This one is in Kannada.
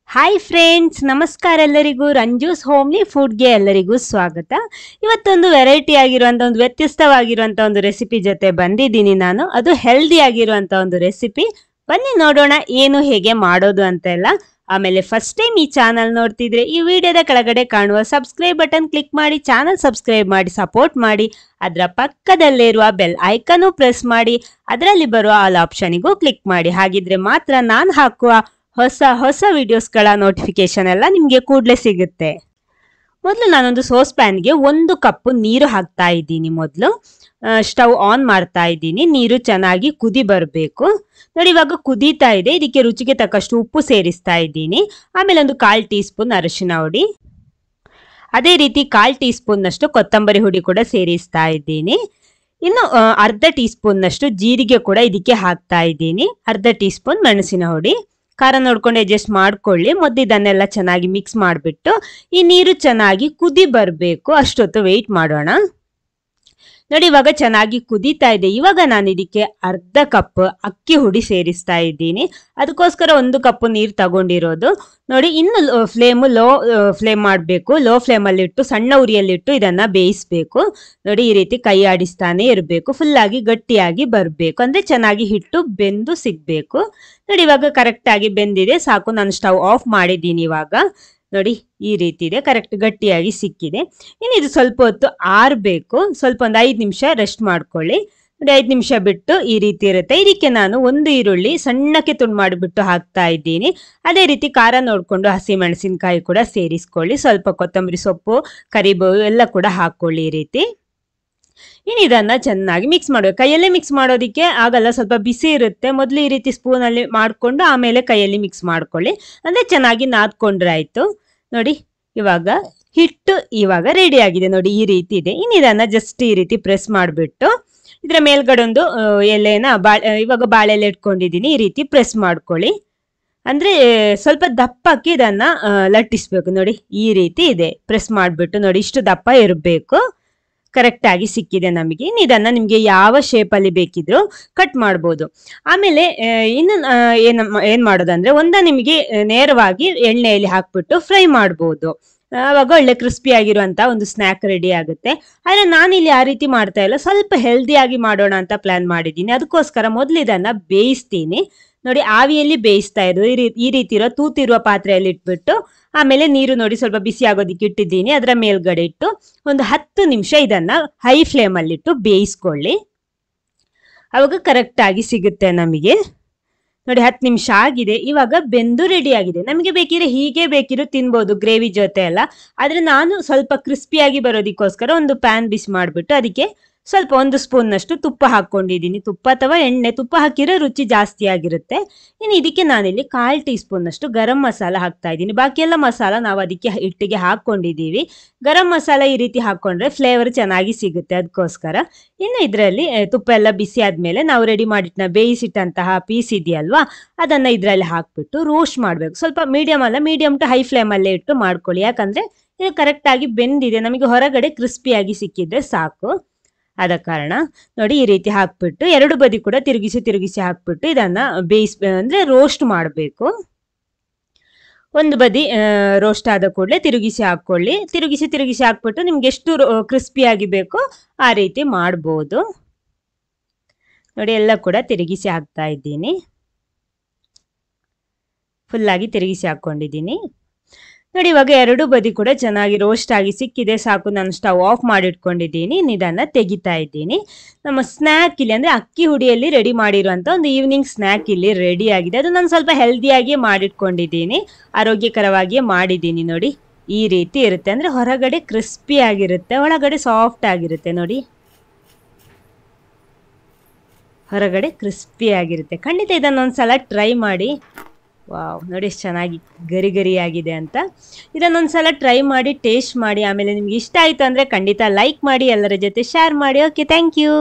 ಹಾಯ್ ಫ್ರೆಂಡ್ಸ್, ನಮಸ್ಕಾರ ಎಲ್ಲರಿಗೂ. ರಂಜೂಸ್ ಹೋಮ್ಲಿ ಫುಡ್ಗೆ ಎಲ್ಲರಿಗೂ ಸ್ವಾಗತ. ಇವತ್ತೊಂದು ವೆರೈಟಿ ಆಗಿರುವಂಥ ಒಂದು ವ್ಯತ್ಯಸ್ತವಾಗಿರುವಂಥ ಒಂದು ರೆಸಿಪಿ ಜೊತೆ ಬಂದಿದ್ದೀನಿ ನಾನು. ಅದು ಹೆಲ್ದಿ ಆಗಿರುವಂಥ ಒಂದು ರೆಸಿಪಿ. ಬನ್ನಿ ನೋಡೋಣ ಏನು ಹೇಗೆ ಮಾಡೋದು ಅಂತೆಲ್ಲ. ಆಮೇಲೆ ಫಸ್ಟ್ ಟೈಮ್ ಈ ಚಾನಲ್ ನೋಡ್ತಿದ್ರೆ ಈ ವಿಡಿಯೋದ ಕೆಳಗಡೆ ಕಾಣುವ ಸಬ್ಸ್ಕ್ರೈಬ್ ಬಟನ್ ಕ್ಲಿಕ್ ಮಾಡಿ ಚಾನಲ್ ಸಬ್ಸ್ಕ್ರೈಬ್ ಮಾಡಿ ಸಪೋರ್ಟ್ ಮಾಡಿ. ಅದರ ಪಕ್ಕದಲ್ಲಿರುವ ಬೆಲ್ ಐಕನ್ನು ಪ್ರೆಸ್ ಮಾಡಿ ಅದರಲ್ಲಿ ಬರುವ ಆಲ್ ಆಪ್ಷನಿಗೂ ಕ್ಲಿಕ್ ಮಾಡಿ. ಹಾಗಿದ್ರೆ ಮಾತ್ರ ನಾನು ಹಾಕುವ ಹೊಸ ಹೊಸ ವಿಡಿಯೋಸ್ಗಳ ನೋಟಿಫಿಕೇಶನ್ ಎಲ್ಲ ನಿಮಗೆ ಕೂಡಲೇ ಸಿಗುತ್ತೆ. ಮೊದಲು ನಾನೊಂದು ಸೋಸ್ ಪ್ಯಾನ್ಗೆ 1 ಕಪ್ ನೀರು ಹಾಕ್ತಾ ಇದ್ದೀನಿ. ಮೊದಲು ಸ್ಟವ್ ಆನ್ ಮಾಡ್ತಾ ಇದ್ದೀನಿ. ನೀರು ಚೆನ್ನಾಗಿ ಕುದಿ ಬರಬೇಕು. ನೋಡಿ, ಇವಾಗ ಕುದೀತಾ ಇದೆ. ಇದಕ್ಕೆ ರುಚಿಗೆ ತಕ್ಕಷ್ಟು ಉಪ್ಪು ಸೇರಿಸ್ತಾ ಇದ್ದೀನಿ. ಆಮೇಲೆ ಒಂದು 1/4 ಟೀ ಸ್ಪೂನ್ ಅರಿಶಿನ ಹುಡಿ, ಅದೇ ರೀತಿ 1/4 ಟೀ ಸ್ಪೂನ್ನಷ್ಟು ಕೊತ್ತಂಬರಿ ಹುಡಿ ಕೂಡ ಸೇರಿಸ್ತಾ ಇದ್ದೀನಿ. ಇನ್ನು ಅರ್ಧ ಟೀ ಸ್ಪೂನ್ನಷ್ಟು ಜೀರಿಗೆ ಕೂಡ ಇದಕ್ಕೆ ಹಾಕ್ತಾ ಇದ್ದೀನಿ. ಅರ್ಧ ಟೀ ಸ್ಪೂನ್ ಮೆಣಸಿನ ಹುಡಿ. ಖಾರ ನೋಡ್ಕೊಂಡು ಅಡ್ಜಸ್ಟ್ ಮಾಡ್ಕೊಳ್ಳಿ. ಮೊದಲು ಇದನ್ನೆಲ್ಲ ಚೆನ್ನಾಗಿ ಮಿಕ್ಸ್ ಮಾಡಿಬಿಟ್ಟು ಈ ನೀರು ಚೆನ್ನಾಗಿ ಕುದಿ ಬರಬೇಕು, ಅಷ್ಟೊತ್ತು ವೆಯ್ಟ್ ಮಾಡೋಣ. ನೋಡಿ, ಇವಾಗ ಚೆನ್ನಾಗಿ ಕುದೀತಾ ಇದೆ. ಇವಾಗ ನಾನು ಇದಕ್ಕೆ ಅರ್ಧ ಕಪ್ ಅಕ್ಕಿ ಹುಡಿ ಸೇರಿಸ್ತಾ ಇದ್ದೀನಿ. ಅದಕ್ಕೋಸ್ಕರ 1 ಕಪ್ ನೀರು ತಗೊಂಡಿರೋದು. ನೋಡಿ, ಇನ್ನು ಲೋ ಫ್ಲೇಮ್ ಮಾಡಬೇಕು. ಲೋ ಫ್ಲೇಮಲ್ಲಿಟ್ಟು ಸಣ್ಣ ಉರಿಯಲ್ಲಿಟ್ಟು ಇದನ್ನ ಬೇಯಿಸಬೇಕು. ನೋಡಿ, ಈ ರೀತಿ ಕೈ ಆಡಿಸ್ತಾನೆ ಇರಬೇಕು. ಫುಲ್ಲಾಗಿ ಗಟ್ಟಿಯಾಗಿ ಬರಬೇಕು, ಅಂದ್ರೆ ಚೆನ್ನಾಗಿ ಹಿಟ್ಟು ಬೆಂದು ಸಿಗ್ಬೇಕು. ನೋಡಿ, ಇವಾಗ ಕರೆಕ್ಟ್ ಆಗಿ ಬೆಂದಿದೆ, ಸಾಕು. ನಾನು ಸ್ಟವ್ ಆಫ್ ಮಾಡಿದ್ದೀನಿ. ಇವಾಗ ನೋಡಿ, ಈ ರೀತಿ ಇದೆ, ಕರೆಕ್ಟ್ ಗಟ್ಟಿಯಾಗಿ ಸಿಕ್ಕಿದೆ. ಇನ್ನು ಇದು ಸ್ವಲ್ಪ ಹೊತ್ತು ಆರಬೇಕು. ಸ್ವಲ್ಪ ಒಂದು 5 ನಿಮಿಷ ರೆಸ್ಟ್ ಮಾಡ್ಕೊಳ್ಳಿ. ನೋಡಿ, 5 ನಿಮಿಷ ಬಿಟ್ಟು ಈ ರೀತಿ ಇರುತ್ತೆ. ಇದಕ್ಕೆ ನಾನು 1 ಈರುಳ್ಳಿ ಸಣ್ಣಕ್ಕೆ ತುಂಡು ಮಾಡಿಬಿಟ್ಟು ಹಾಕ್ತಾ ಇದ್ದೀನಿ. ಅದೇ ರೀತಿ ಖಾರ ನೋಡಿಕೊಂಡು ಹಸಿ ಮೆಣಸಿನಕಾಯಿ ಕೂಡ ಸೇರಿಸ್ಕೊಳ್ಳಿ. ಸ್ವಲ್ಪ ಕೊತ್ತಂಬರಿ ಸೊಪ್ಪು, ಕರಿಬೇವು ಎಲ್ಲ ಕೂಡ ಹಾಕ್ಕೊಳ್ಳಿ ಈ ರೀತಿ. ಇನ್ನು ಇದನ್ನ ಚೆನ್ನಾಗಿ ಮಿಕ್ಸ್ ಮಾಡಬೇಕು. ಕೈಯಲ್ಲೇ ಮಿಕ್ಸ್ ಮಾಡೋದಿಕ್ಕೆ ಆಗಲ್ಲ, ಸ್ವಲ್ಪ ಬಿಸಿ ಇರುತ್ತೆ. ಮೊದಲು ಈ ರೀತಿ ಸ್ಪೂನಲ್ಲಿ ಮಾಡಿಕೊಂಡು ಆಮೇಲೆ ಕೈಯಲ್ಲಿ ಮಿಕ್ಸ್ ಮಾಡ್ಕೊಳ್ಳಿ, ಅಂದ್ರೆ ಚೆನ್ನಾಗಿ ನಾದ್ಕೊಂಡ್ರೆ ಆಯ್ತು. ನೋಡಿ, ಇವಾಗ ಹಿಟ್ಟು ಇವಾಗ ರೆಡಿ ಆಗಿದೆ. ನೋಡಿ, ಈ ರೀತಿ ಇದೆ. ಇನ್ನು ಇದನ್ನ ಜಸ್ಟ್ ಈ ರೀತಿ ಪ್ರೆಸ್ ಮಾಡಿಬಿಟ್ಟು ಇದರ ಮೇಲ್ಗಡೆ ಒಂದು ಎಲೆನ ಇವಾಗ ಬಾಳೆ ಎಲೆ ಇಟ್ಕೊಂಡಿದ್ದೀನಿ. ಈ ರೀತಿ ಪ್ರೆಸ್ ಮಾಡ್ಕೊಳ್ಳಿ, ಅಂದ್ರೆ ಸ್ವಲ್ಪ ದಪ್ಪಕ್ಕೆ ಇದನ್ನ ಲಟ್ಟಿಸ್ಬೇಕು. ನೋಡಿ, ಈ ರೀತಿ ಇದೆ. ಪ್ರೆಸ್ ಮಾಡಿಬಿಟ್ಟು ನೋಡಿ, ಇಷ್ಟು ದಪ್ಪ ಇರಬೇಕು. ಕರೆಕ್ಟ್ ಆಗಿ ಸಿಕ್ಕಿದೆ ನಮಗೆ. ಇನ್ನು ಇದನ್ನ ನಿಮ್ಗೆ ಯಾವ ಶೇಪ್ ಅಲ್ಲಿ ಬೇಕಿದ್ರು ಕಟ್ ಮಾಡ್ಬೋದು. ಆಮೇಲೆ ಇನ್ನು ಏನ್ ಮಾಡೋದಂದ್ರೆ, ನಿಮಗೆ ನೇರವಾಗಿ ಎಣ್ಣೆಯಲ್ಲಿ ಹಾಕ್ಬಿಟ್ಟು ಫ್ರೈ ಮಾಡ್ಬೋದು. ಆವಾಗ ಒಳ್ಳೆ ಕ್ರಿಸ್ಪಿ ಆಗಿರುವಂತ ಒಂದು ಸ್ನ್ಯಾಕ್ ರೆಡಿ ಆಗುತ್ತೆ. ಆದ್ರೆ ನಾನಿಲ್ಲಿ ಆ ರೀತಿ ಮಾಡ್ತಾ ಇಲ್ಲ, ಸ್ವಲ್ಪ ಹೆಲ್ದಿ ಆಗಿ ಮಾಡೋಣ ಅಂತ ಪ್ಲಾನ್ ಮಾಡಿದ್ದೀನಿ. ಅದಕ್ಕೋಸ್ಕರ ಮೊದಲು ಇದನ್ನ ಬೇಯಿಸ್ತೀನಿ. ನೋಡಿ, ಆವಿಯಲ್ಲಿ ಬೇಯಿಸ್ತಾ ಇರೋದು. ಈ ರೀತಿ ಇರೋ ತೂತಿರುವ ಪಾತ್ರೆಯಲ್ಲಿ ಇಟ್ಬಿಟ್ಟು ಆಮೇಲೆ ನೀರು ನೋಡಿ ಸ್ವಲ್ಪ ಬಿಸಿ ಆಗೋದಿಕ್ಕೆ ಇಟ್ಟಿದ್ದೀನಿ. ಅದರ ಮೇಲ್ಗಡೆ ಇಟ್ಟು ಒಂದು 10 ನಿಮಿಷ ಇದನ್ನ ಹೈ ಫ್ಲೇಮ್ ಅಲ್ಲಿ ಇಟ್ಟು ಬೇಯಿಸ್ಕೊಳ್ಳಿ. ಅವಾಗ ಕರೆಕ್ಟ್ ಆಗಿ ಸಿಗುತ್ತೆ ನಮಗೆ. ನೋಡಿ, 10 ನಿಮಿಷ ಆಗಿದೆ. ಇವಾಗ ಬೆಂದು ರೆಡಿ ಆಗಿದೆ. ನಮಗೆ ಬೇಕಿದ್ರೆ ಹೀಗೆ ಬೇಕಿರೋ ತಿನ್ಬೋದು ಗ್ರೇವಿ ಜೊತೆ ಎಲ್ಲ. ಆದ್ರೆ ನಾನು ಸ್ವಲ್ಪ ಕ್ರಿಸ್ಪಿಯಾಗಿ ಬರೋದಕ್ಕೋಸ್ಕರ ಒಂದು ಪ್ಯಾನ್ ಬಿಸಿ ಮಾಡಿಬಿಟ್ಟು ಅದಕ್ಕೆ ಸ್ವಲ್ಪ 1 ಸ್ಪೂನ್ನಷ್ಟು ತುಪ್ಪ ಹಾಕೊಂಡಿದ್ದೀನಿ. ತುಪ್ಪ ಅಥವಾ ಎಣ್ಣೆ, ತುಪ್ಪ ಹಾಕಿರೋ ರುಚಿ ಜಾಸ್ತಿ ಆಗಿರುತ್ತೆ. ಇನ್ನು ಇದಕ್ಕೆ ನಾನಿಲ್ಲಿ 1/4 ಟೀ ಸ್ಪೂನ್ನಷ್ಟು ಗರಂ ಮಸಾಲ ಹಾಕ್ತಾ ಇದ್ದೀನಿ. ಬಾಕಿ ಎಲ್ಲ ಮಸಾಲ ನಾವು ಅದಕ್ಕೆ ಹಿಟ್ಟಿಗೆ ಹಾಕೊಂಡಿದ್ದೀವಿ. ಗರಂ ಮಸಾಲ ಈ ರೀತಿ ಹಾಕೊಂಡ್ರೆ ಫ್ಲೇವರ್ ಚೆನ್ನಾಗಿ ಸಿಗುತ್ತೆ, ಅದಕ್ಕೋಸ್ಕರ. ಇನ್ನು ಇದರಲ್ಲಿ ತುಪ್ಪ ಎಲ್ಲ ಬಿಸಿ ಆದ್ಮೇಲೆ ನಾವು ರೆಡಿ ಮಾಡಿಟ್ನ ಬೇಯಿಸಿಟ್ಟಂತಹ ಪೀಸ್ ಇದೆಯಲ್ವಾ, ಅದನ್ನ ಇದರಲ್ಲಿ ಹಾಕ್ಬಿಟ್ಟು ರೋಸ್ಟ್ ಮಾಡಬೇಕು. ಸ್ವಲ್ಪ ಮೀಡಿಯಂ ಟು ಹೈ ಫ್ಲೇಮ್ ಅಲ್ಲೇ ಇಟ್ಟು ಮಾಡ್ಕೊಳ್ಳಿ. ಯಾಕಂದ್ರೆ ಇದು ಕರೆಕ್ಟ್ ಆಗಿ ಬೆಂದಿದೆ, ನಮಗೆ ಹೊರಗಡೆ ಕ್ರಿಸ್ಪಿಯಾಗಿ ಸಿಕ್ಕಿದ್ರೆ ಸಾಕು. ಆದ ಕಾರಣ ನೋಡಿ, ಈ ರೀತಿ ಹಾಕ್ಬಿಟ್ಟು 2 ಬದಿ ಕೂಡ ತಿರುಗಿಸಿ ಹಾಕ್ಬಿಟ್ಟು ಇದನ್ನ ಅಂದ್ರೆ ರೋಸ್ಟ್ ಮಾಡಬೇಕು. ಒಂದು ಬದಿ ರೋಸ್ಟ್ ಆದ ಕೂಡಲೇ ತಿರುಗಿಸಿ ಹಾಕೊಳ್ಳಿ. ತಿರುಗಿಸಿ ಹಾಕ್ಬಿಟ್ಟು ನಿಮ್ಗೆ ಎಷ್ಟು ಕ್ರಿಸ್ಪಿಯಾಗಿ ಬೇಕೋ ಆ ರೀತಿ ಮಾಡ್ಬೋದು. ನೋಡಿ, ಎಲ್ಲ ಕೂಡ ತಿರುಗಿಸಿ ಹಾಕ್ತಾ ಇದ್ದೀನಿ. ಫುಲ್ಲಾಗಿ ತಿರುಗಿಸಿ ಹಾಕೊಂಡಿದ್ದೀನಿ. ನೋಡಿ, ಇವಾಗ 2 ಬದಿ ಕೂಡ ಚೆನ್ನಾಗಿ ರೋಸ್ಟ್ ಆಗಿ ಸಿಕ್ಕಿದೆ, ಸಾಕು. ನಾನು ಸ್ಟವ್ ಆಫ್ ಮಾಡಿಟ್ಕೊಂಡಿದ್ದೀನಿ. ಇದನ್ನ ತೆಗಿತಾ ಇದ್ದೀನಿ. ನಮ್ಮ ಸ್ನ್ಯಾಕ್ ಇಲ್ಲಿ ಅಂದ್ರೆ ಅಕ್ಕಿ ಹುಡಿಯಲ್ಲಿ ರೆಡಿ ಮಾಡಿರುವಂತ ಒಂದು ಈವ್ನಿಂಗ್ ಸ್ನ್ಯಾಕ್ ಇಲ್ಲಿ ರೆಡಿ ಆಗಿದೆ. ಅದು ನಾನು ಸ್ವಲ್ಪ ಹೆಲ್ದಿಯಾಗಿ ಮಾಡಿಟ್ಕೊಂಡಿದ್ದೀನಿ, ಆರೋಗ್ಯಕರವಾಗಿಯೇ ಮಾಡಿದ್ದೀನಿ. ನೋಡಿ, ಈ ರೀತಿ ಇರುತ್ತೆ, ಅಂದ್ರೆ ಹೊರಗಡೆ ಕ್ರಿಸ್ಪಿ ಆಗಿರುತ್ತೆ, ಒಳಗಡೆ ಸಾಫ್ಟ್ ಆಗಿರುತ್ತೆ. ನೋಡಿ, ಹೊರಗಡೆ ಕ್ರಿಸ್ಪಿ ಆಗಿರುತ್ತೆ. ಖಂಡಿತ ಇದನ್ನೊಂದ್ಸಲ ಟ್ರೈ ಮಾಡಿ. ವಾವ್, ನೋಡಿ ಎಷ್ಟು ಚೆನ್ನಾಗಿ ಗರಿ ಆಗಿದೆ ಅಂತ. ಇದನ್ನೊಂದ್ಸಲ ಟ್ರೈ ಮಾಡಿ, ಟೇಸ್ಟ್ ಮಾಡಿ. ಆಮೇಲೆ ನಿಮ್ಗೆ ಇಷ್ಟ ಆಯ್ತು ಅಂದ್ರೆ ಖಂಡಿತ ಲೈಕ್ ಮಾಡಿ, ಎಲ್ಲರ ಜೊತೆ ಶೇರ್ ಮಾಡಿ. Okay, thank you.